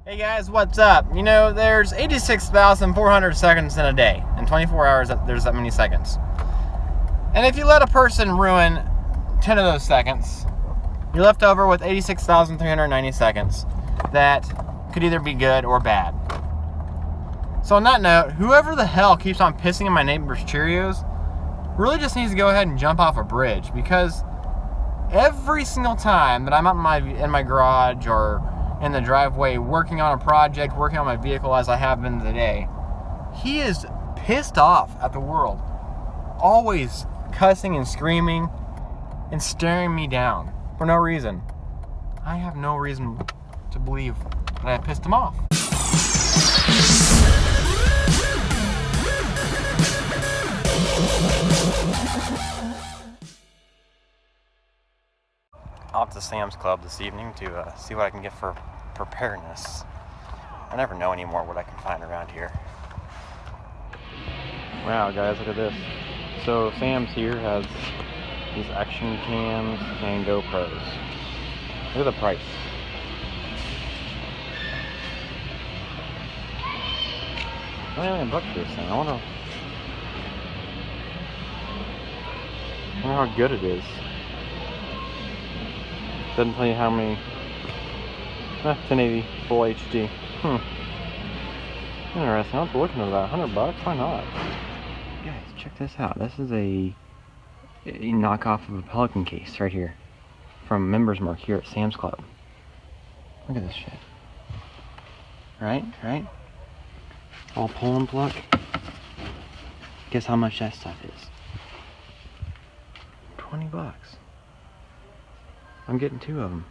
Hey guys, what's up? You know, there's 86,400 seconds in a day. In 24 hours, there's that many seconds. And if you let a person ruin 10 of those seconds, you're left over with 86,390 seconds that could either be good or bad. So on that note, whoever the hell keeps on pissing in my neighbor's Cheerios really just needs to go ahead and jump off a bridge, because every single time that I'm up in my garage or in the driveway working on a project, working on my vehicle as I have been today, he is pissed off at the world, always cussing and screaming and staring me down for no reason. I have no reason to believe that I pissed him off. Off to Sam's Club this evening to see what I can get for preparedness. I never know anymore what I can find around here. Wow, guys, look at this. So Sam's here has these action cams and GoPros. Look at the price. $29 for this thing. I wonder how good it is. Doesn't tell you how many. 1080 full HD. Interesting. I'll have to look into that. $100? Why not? Guys, check this out. This is a knockoff of a Pelican case right here from Members Mark here at Sam's Club. Look at this shit. Right? All pull and pluck. Guess how much that stuff is? $20. I'm getting 2 of them.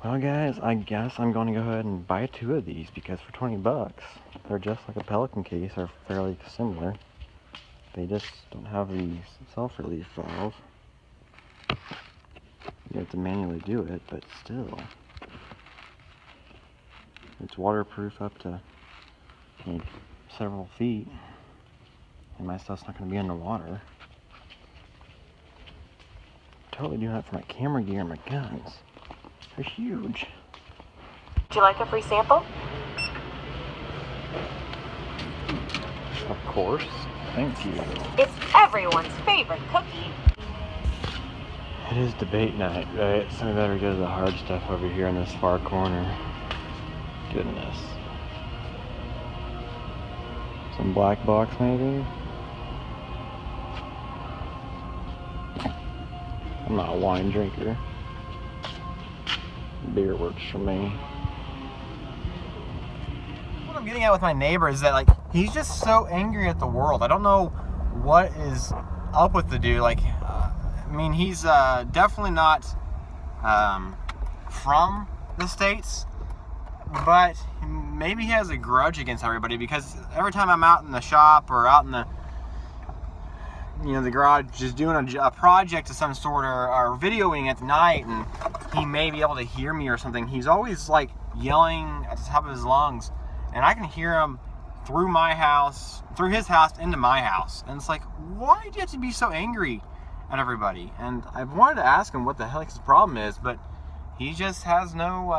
Well guys, I guess I'm going to go ahead and buy 2 of these, because for $20, they're just like a Pelican case, or fairly similar. They just don't have the self-release valve. You have to manually do it, but still. It's waterproof up to several feet, and my stuff's not going to be underwater. Totally doing that for my camera gear and my guns. They're huge. Would you like a free sample? Of course. Thank you. It's everyone's favorite cookie. It is debate night, right? So we better go to the hard stuff over here in this far corner. Goodness. Some black box maybe? I'm not a wine drinker. Beer works for me. What I'm getting at with my neighbor is that, like, he's just so angry at the world. I don't know what is up with the dude. Like, I mean, he's definitely not from the States, but maybe he has a grudge against everybody, because every time I'm out in the shop or out in the the garage, just doing a project of some sort, or videoing at night, and he may be able to hear me or something, he's always like yelling at the top of his lungs, and I can hear him through his house into my house. And it's like, why do you have to be so angry at everybody? And I wanted to ask him what the heck his problem is, but he just has no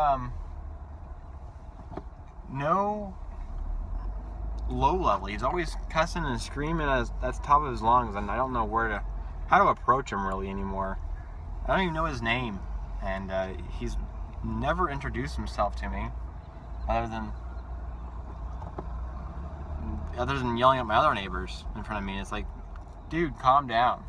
low level. He's always cussing and screaming at the top of his lungs, and I don't know how to approach him really anymore. I don't even know his name, and he's never introduced himself to me, other than yelling at my other neighbors in front of me. It's like, dude, calm down.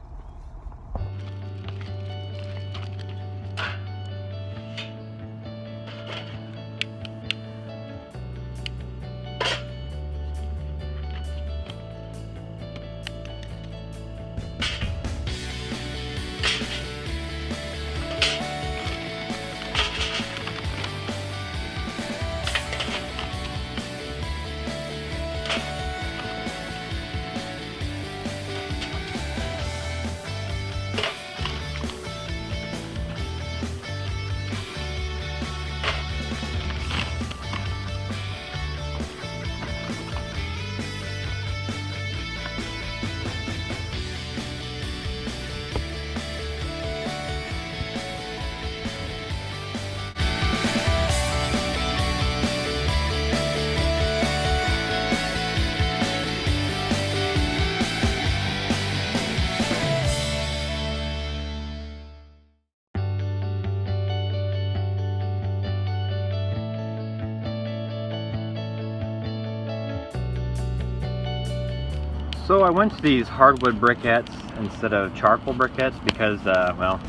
So I went to these hardwood briquettes instead of charcoal briquettes because, well,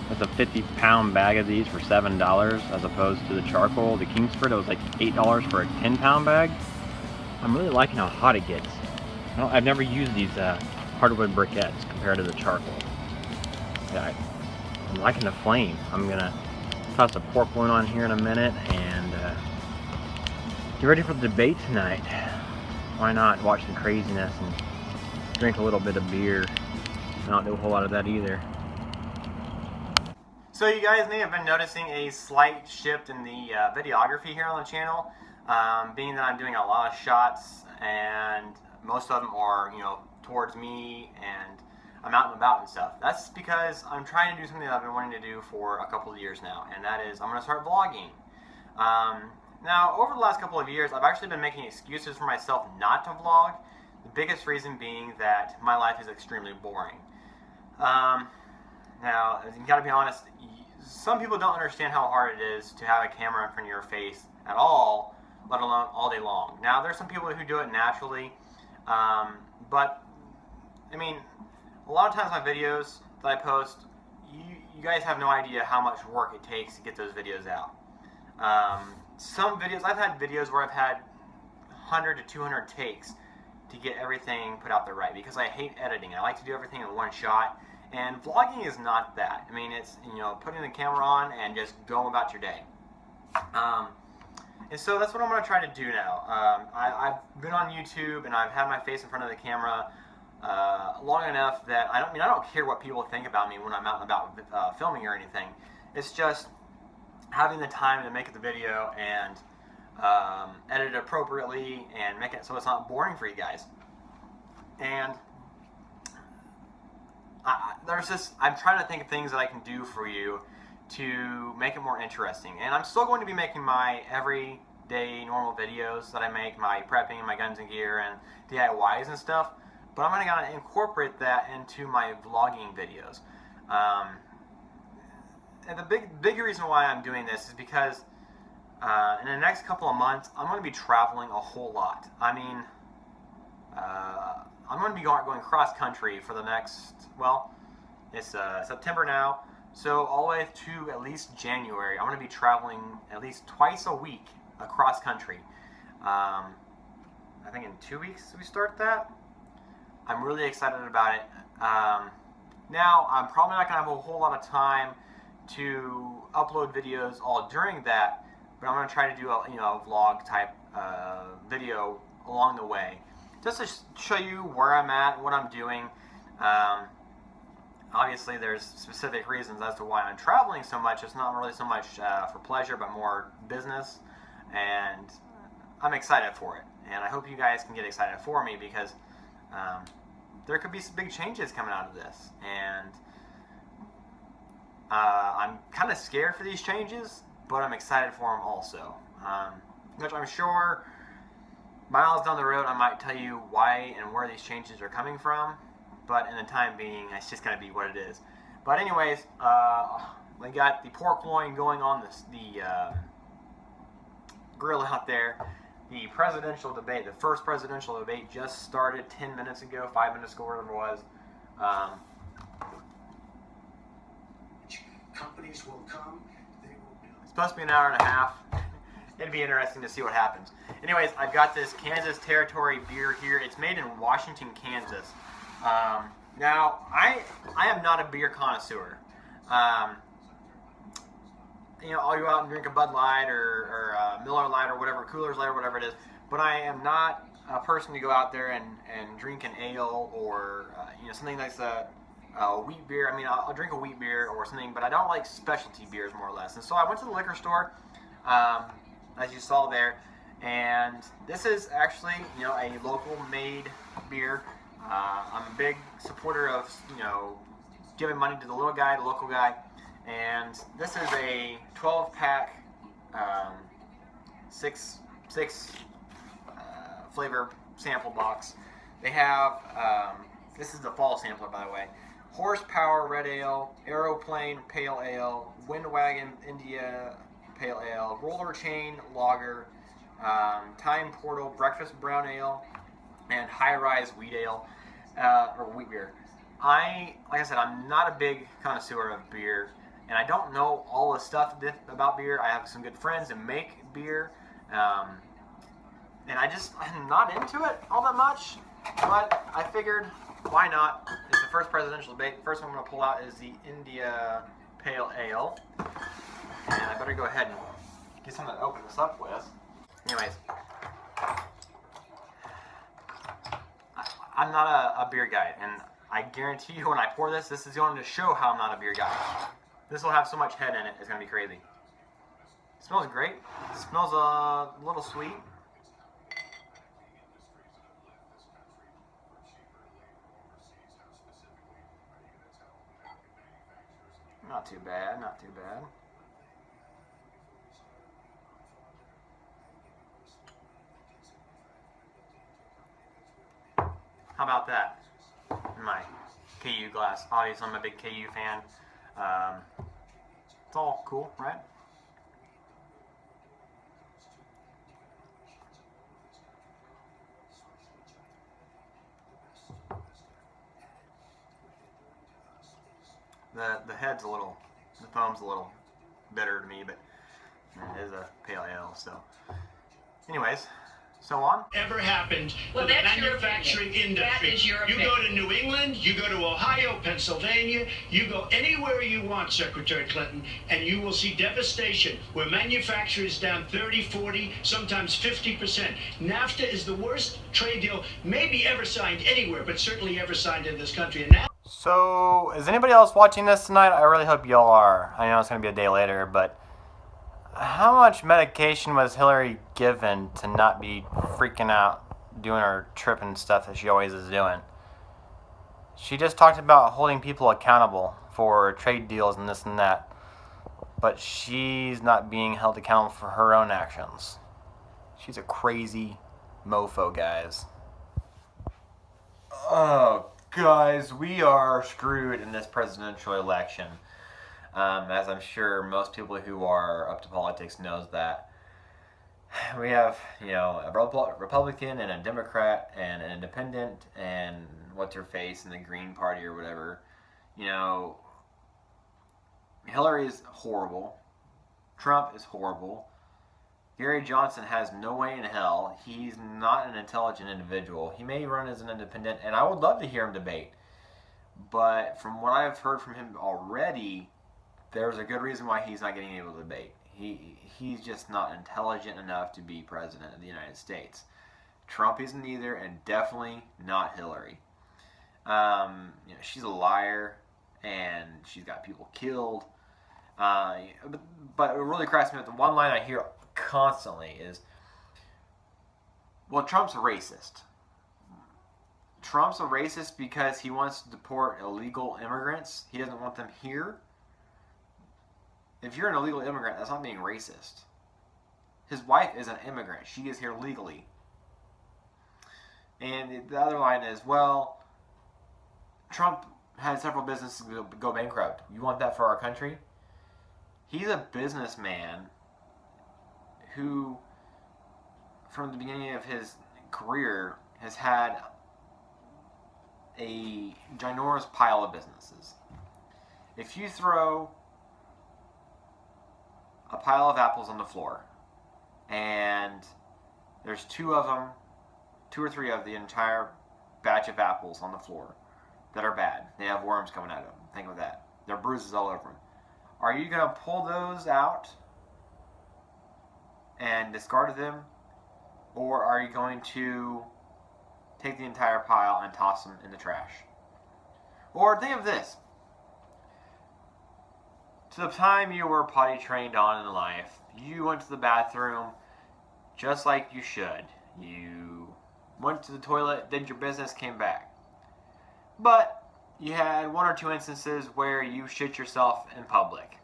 it's a 50-pound bag of these for $7 as opposed to the charcoal, the Kingsford. It was like $8 for a 10-pound bag. I'm really liking how hot it gets. I've never used these hardwood briquettes compared to the charcoal. Yeah, I'm liking the flame. I'm gonna toss a pork loin on here in a minute and get ready for the debate tonight. Why not watch the craziness and drink a little bit of beer? Not do a whole lot of that either. So you guys may have been noticing a slight shift in the videography here on the channel, being that I'm doing a lot of shots and most of them are, towards me and I'm out and about and stuff. That's because I'm trying to do something that I've been wanting to do for a couple of years now, and that is I'm going to start vlogging. Now, over the last couple of years, I've actually been making excuses for myself not to vlog, the biggest reason being that my life is extremely boring. Now, you gotta be honest, some people don't understand how hard it is to have a camera in front of your face at all, let alone all day long. Now, there's some people who do it naturally, but, I mean, a lot of times my videos that I post, you guys have no idea how much work it takes to get those videos out. Some videos, I've had videos where I've had 100 to 200 takes to get everything put out there right, because I hate editing. I like to do everything in one shot, and vlogging is not that. I mean, it's, putting the camera on and just going about your day. And so that's what I'm going to try to do now. I've been on YouTube and I've had my face in front of the camera long enough that I don't care what people think about me when I'm out and about filming or anything. It's just having the time to make the video and edit it appropriately and make it so it's not boring for you guys. And I'm trying to think of things that I can do for you to make it more interesting. And I'm still going to be making my everyday normal videos that I make, my prepping and my guns and gear and DIYs and stuff, but I'm going to incorporate that into my vlogging videos. And the big reason why I'm doing this is because in the next couple of months, I'm going to be traveling a whole lot. I mean, I'm going to be going cross-country for the next, well, it's September now, so all the way to at least January, I'm going to be traveling at least twice a week across-country. I think in 2 weeks we start that. I'm really excited about it. Now, I'm probably not going to have a whole lot of time to upload videos all during that, but I'm going to try to do a vlog type video along the way, just to show you where I'm at, what I'm doing. Obviously, there's specific reasons as to why I'm traveling so much. It's not really so much for pleasure, but more business, and I'm excited for it. And I hope you guys can get excited for me, because there could be some big changes coming out of this, and I'm kind of scared for these changes, but I'm excited for them also. Which I'm sure miles down the road I might tell you why and where these changes are coming from, but in the time being, it's just going to be what it is. But anyways, we got the pork loin going on the grill out there. The presidential debate, the first presidential debate, just started 10 minutes ago, 5 minutes ago, whatever it was. Companies will come. It's supposed to be an hour and a half. It'd be interesting to see what happens. Anyways, I've got this Kansas Territory beer here. It's made in Washington, Kansas. Now, I am not a beer connoisseur. I'll go out and drink a Bud Light or Miller Light or whatever, Coors Light or whatever it is. But I am not a person to go out there and drink an ale or something like wheat beer. I mean, I'll drink a wheat beer or something, but I don't like specialty beers, more or less. And so I went to the liquor store, as you saw there, and this is actually, a local made beer. I'm a big supporter of, giving money to the little guy, the local guy, and this is a 12-pack, six flavor sample box. They have, this is the fall sampler, by the way. Horsepower Red Ale, Aeroplane Pale Ale, Windwagon India Pale Ale, Roller Chain Lager, Time Portal Breakfast Brown Ale, and High Rise Wheat Ale, or wheat beer. Like I said, I'm not a big connoisseur of beer, and I don't know all the stuff about beer. I have some good friends that make beer, and I'm not into it all that much, but I figured, why not? It's the first presidential debate. The first one I'm going to pull out is the India Pale Ale, and I better go ahead and get something to open this up with. Anyways, I'm not a beer guy, and I guarantee you when I pour this is going to show how I'm not a beer guy. This will have so much head in it, it's going to be crazy. It smells great. It smells a little sweet. Not too bad, not too bad. How about that? My KU glass. Obviously, I'm a big KU fan. It's all cool, right? The head's the foam's a little bitter to me, but it is a pale ale. So, anyways. So on. Ever happened Well, to the that's your manufacturing opinion. industry. That is your You opinion. go to New England, you go to Ohio, Pennsylvania, you go anywhere you want, Secretary Clinton, and you will see devastation where manufacturing is down 30, 40, sometimes 50%. NAFTA is the worst trade deal maybe ever signed anywhere, but certainly ever signed in this country. And now So, is anybody else watching this tonight? I really hope y'all are. I know it's going to be a day later, but how much medication was Hillary given to not be freaking out doing her trip and stuff that she always is doing? She just talked about holding people accountable for trade deals and this and that, but she's not being held accountable for her own actions. She's a crazy mofo, guys. Oh, guys, we are screwed in this presidential election. As I'm sure most people who are up to politics knows that. We have, a Republican and a Democrat and an independent and what's her face and the Green Party or whatever. Hillary is horrible. Trump is horrible. Gary Johnson has no way in hell. He's not an intelligent individual. He may run as an independent, and I would love to hear him debate. But from what I've heard from him already, there's a good reason why he's not getting able to debate. He's just not intelligent enough to be president of the United States. Trump isn't either, and definitely not Hillary. She's a liar, and she's got people killed. But it really cracks me up. The one line I hear constantly is, well, Trump's a racist. Trump's a racist because he wants to deport illegal immigrants. He doesn't want them here. If you're an illegal immigrant, that's not being racist. His wife is an immigrant. She is here legally. And the other line is, well, Trump had several businesses go bankrupt. You want that for our country? He's a businessman who, from the beginning of his career, has had a ginormous pile of businesses. If you throw a pile of apples on the floor, and there's two or three of the entire batch of apples on the floor that are bad. They have worms coming out of them. Think of that. There are bruises all over them. Are you going to pull those out and discard them? Or are you going to take the entire pile and toss them in the trash? Or think of this. To the time you were potty trained on in life, you went to the bathroom just like you should. You went to the toilet, did your business, came back. But you had one or two instances where you shit yourself in public.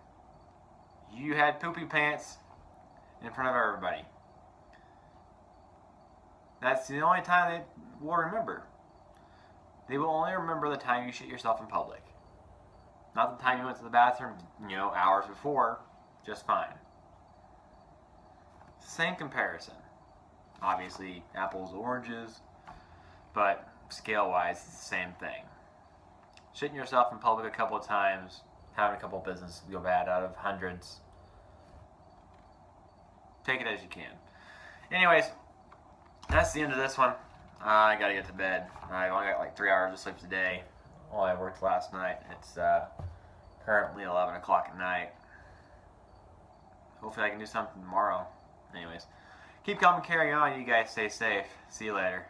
You had poopy pants in front of everybody. That's the only time they will remember. They will only remember the time you shit yourself in public. Not the time you went to the bathroom, hours before, just fine. Same comparison. Obviously, apples, oranges. but scale-wise, it's the same thing. Shitting yourself in public a couple of times, having a couple of businesses go bad out of hundreds. Take it as you can. Anyways, that's the end of this one. I gotta get to bed. I only got like 3 hours of sleep today. Well, I worked last night. It's currently 11 o'clock at night. Hopefully I can do something tomorrow. Anyways, keep calm and carry on. You guys stay safe. See you later.